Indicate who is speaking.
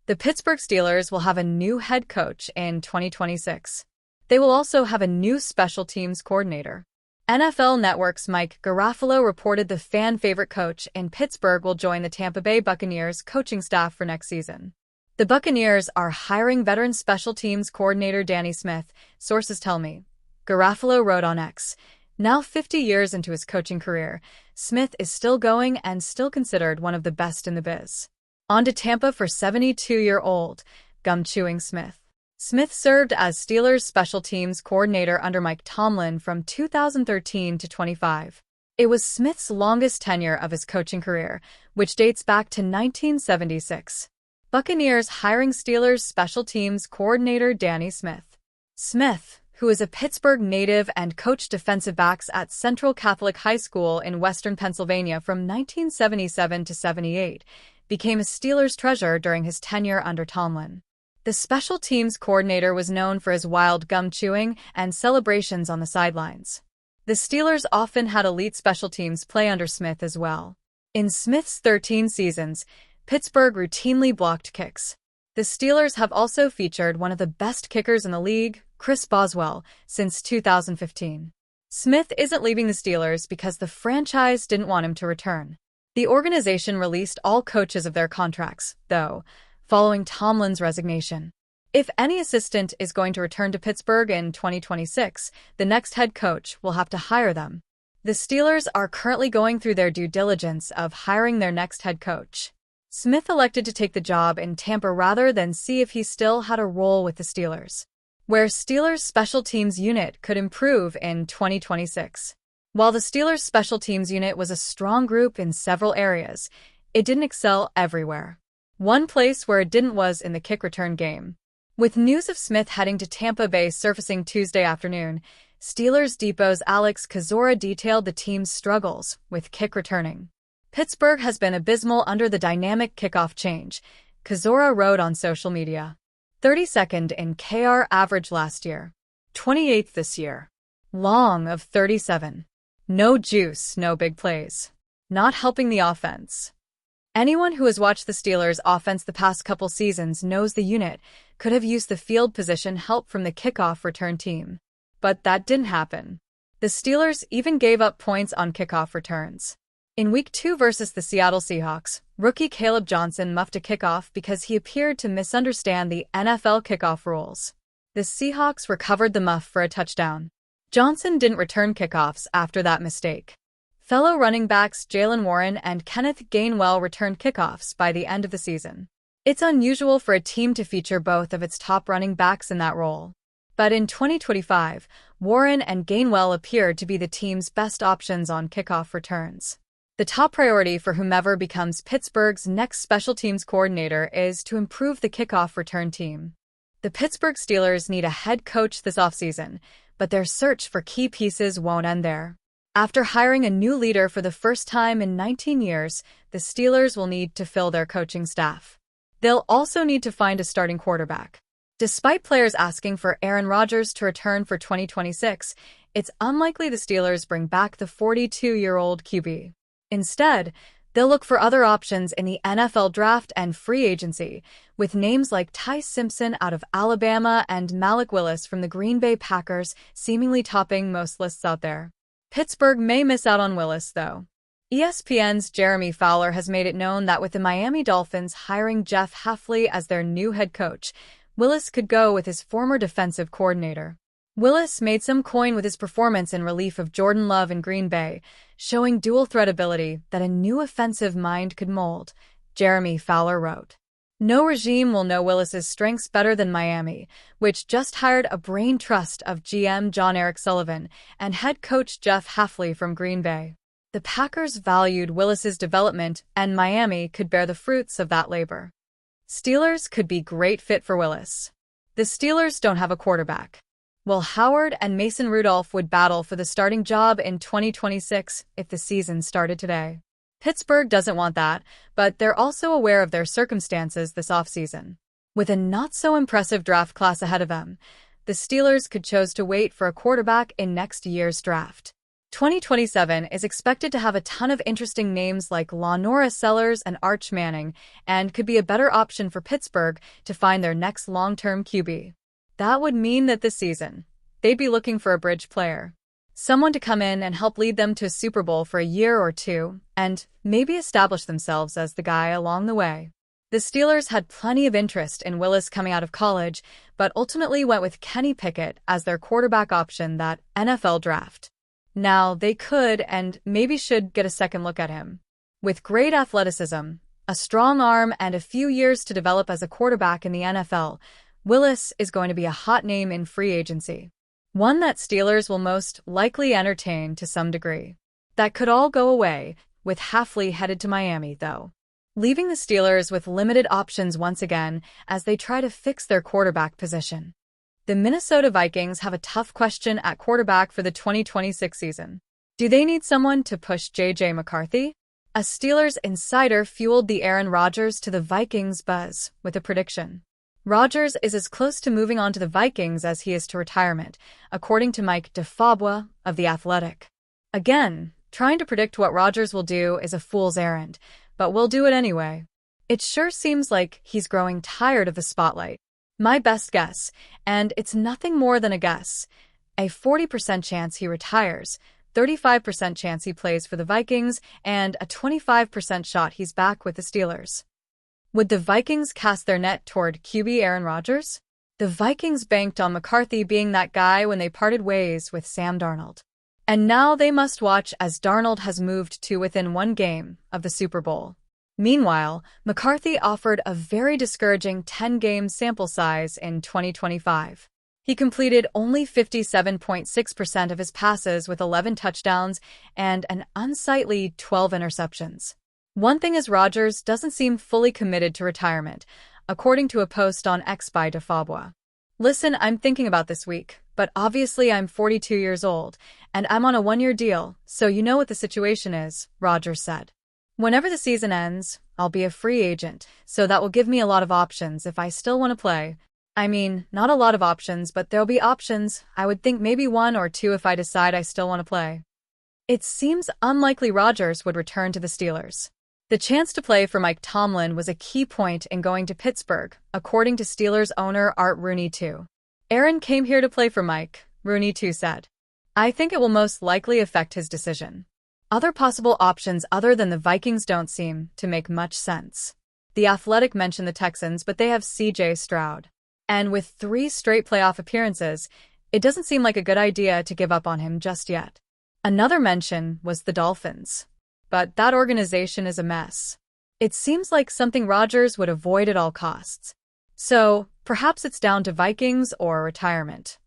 Speaker 1: The Pittsburgh Steelers will have a new head coach in 2026. They will also have a new special teams coordinator. NFL Network's Mike Garafolo reported the fan-favorite coach in Pittsburgh will join the Tampa Bay Buccaneers coaching staff for next season. The Buccaneers are hiring veteran special teams coordinator Danny Smith, sources tell me. Garafolo wrote on X. Now 50 years into his coaching career, Smith is still going and still considered one of the best in the biz. On to Tampa for 72-year-old, gum-chewing Smith. Smith served as Steelers special teams coordinator under Mike Tomlin from 2013 to 25. It was Smith's longest tenure of his coaching career, which dates back to 1976. Buccaneers hiring Steelers special teams coordinator Danny Smith. Smith, who is a Pittsburgh native and coached defensive backs at Central Catholic High School in western Pennsylvania from 1977 to 78, became a Steelers treasure during his tenure under Tomlin. The special teams coordinator was known for his wild gum chewing and celebrations on the sidelines. The Steelers often had elite special teams play under Smith as well. In Smith's 13 seasons, Pittsburgh routinely blocked kicks. The Steelers have also featured one of the best kickers in the league, Chris Boswell, since 2015. Smith isn't leaving the Steelers because the franchise didn't want him to return. The organization released all coaches of their contracts, though, following Tomlin's resignation. If any assistant is going to return to Pittsburgh in 2026, the next head coach will have to hire them. The Steelers are currently going through their due diligence of hiring their next head coach. Smith elected to take the job in Tampa rather than see if he still had a role with the Steelers, where Steelers' special teams unit could improve in 2026. While the Steelers' special teams unit was a strong group in several areas, it didn't excel everywhere. One place where it didn't was in the kick return game. With news of Smith heading to Tampa Bay surfacing Tuesday afternoon, Steelers Depot's Alex Kozora detailed the team's struggles with kick returning. Pittsburgh has been abysmal under the dynamic kickoff change, Kozora wrote on social media. 32nd in KR average last year. 28th this year. Long of 37. No juice, no big plays. Not helping the offense. Anyone who has watched the Steelers' offense the past couple seasons knows the unit could have used the field position help from the kickoff return team. But that didn't happen. The Steelers even gave up points on kickoff returns. In Week 2 versus the Seattle Seahawks, rookie Caleb Johnson muffed a kickoff because he appeared to misunderstand the NFL kickoff rules. The Seahawks recovered the muff for a touchdown. Johnson didn't return kickoffs after that mistake. Fellow running backs Jaylen Warren and Kenneth Gainwell returned kickoffs by the end of the season. It's unusual for a team to feature both of its top running backs in that role. But in 2025, Warren and Gainwell appeared to be the team's best options on kickoff returns. The top priority for whomever becomes Pittsburgh's next special teams coordinator is to improve the kickoff return team. The Pittsburgh Steelers need a head coach this offseason, but their search for key pieces won't end there. After hiring a new leader for the first time in 19 years, the Steelers will need to fill their coaching staff. They'll also need to find a starting quarterback. Despite players asking for Aaron Rodgers to return for 2026, it's unlikely the Steelers bring back the 42-year-old QB. Instead, they'll look for other options in the NFL draft and free agency, with names like Ty Simpson out of Alabama and Malik Willis from the Green Bay Packers seemingly topping most lists out there. Pittsburgh may miss out on Willis, though. ESPN's Jeremy Fowler has made it known that with the Miami Dolphins hiring Jeff Hafley as their new head coach, Willis could go with his former defensive coordinator. Willis made some coin with his performance in relief of Jordan Love in Green Bay, showing dual-threat ability that a new offensive mind could mold, Jeremy Fowler wrote. No regime will know Willis's strengths better than Miami, which just hired a brain trust of GM John Eric Sullivan and head coach Jeff Hafley from Green Bay. The Packers valued Willis's development, and Miami could bear the fruits of that labor. Steelers could be great fit for Willis. The Steelers don't have a quarterback. Will Howard and Mason Rudolph would battle for the starting job in 2026 if the season started today. Pittsburgh doesn't want that, but they're also aware of their circumstances this offseason. With a not-so-impressive draft class ahead of them, the Steelers could choose to wait for a quarterback in next year's draft. 2027 is expected to have a ton of interesting names like Lenora Sellers and Arch Manning, and could be a better option for Pittsburgh to find their next long-term QB. That would mean that this season, they'd be looking for a bridge player. Someone to come in and help lead them to a Super Bowl for a year or two, and maybe establish themselves as the guy along the way. The Steelers had plenty of interest in Willis coming out of college, but ultimately went with Kenny Pickett as their quarterback option that NFL draft. Now, they could and maybe should get a second look at him. With great athleticism, a strong arm, and a few years to develop as a quarterback in the NFL, Willis is going to be a hot name in free agency. One that Steelers will most likely entertain to some degree. That could all go away, with Hafley headed to Miami, though, leaving the Steelers with limited options once again as they try to fix their quarterback position. The Minnesota Vikings have a tough question at quarterback for the 2026 season. Do they need someone to push J.J. McCarthy? A Steelers insider fueled the Aaron Rodgers to the Vikings buzz with a prediction. Rodgers is as close to moving on to the Vikings as he is to retirement, according to Mike DeFabua of The Athletic. Again, trying to predict what Rodgers will do is a fool's errand, but we'll do it anyway. It sure seems like he's growing tired of the spotlight. My best guess, and it's nothing more than a guess, a 40% chance he retires, 35% chance he plays for the Vikings, and a 25% shot he's back with the Steelers. Would the Vikings cast their net toward QB Aaron Rodgers? The Vikings banked on McCarthy being that guy when they parted ways with Sam Darnold. And now they must watch as Darnold has moved to within one game of the Super Bowl. Meanwhile, McCarthy offered a very discouraging 10-game sample size in 2025. He completed only 57.6% of his passes with 11 touchdowns and an unsightly 12 interceptions. One thing is Rodgers doesn't seem fully committed to retirement, according to a post on X by DeFabua. Listen, I'm thinking about this week, but obviously I'm 42 years old, and I'm on a one-year deal, so you know what the situation is, Rodgers said. Whenever the season ends, I'll be a free agent, so that will give me a lot of options if I still want to play. I mean, not a lot of options, but there'll be options. I would think maybe one or two if I decide I still want to play. It seems unlikely Rodgers would return to the Steelers. The chance to play for Mike Tomlin was a key point in going to Pittsburgh, according to Steelers owner Art Rooney II. Aaron came here to play for Mike, Rooney II said. I think it will most likely affect his decision. Other possible options other than the Vikings don't seem to make much sense. The Athletic mentioned the Texans, but they have C.J. Stroud. And with 3 straight playoff appearances, it doesn't seem like a good idea to give up on him just yet. Another mention was the Dolphins. But that organization is a mess. It seems like something Rodgers would avoid at all costs. So, perhaps it's down to Vikings or retirement.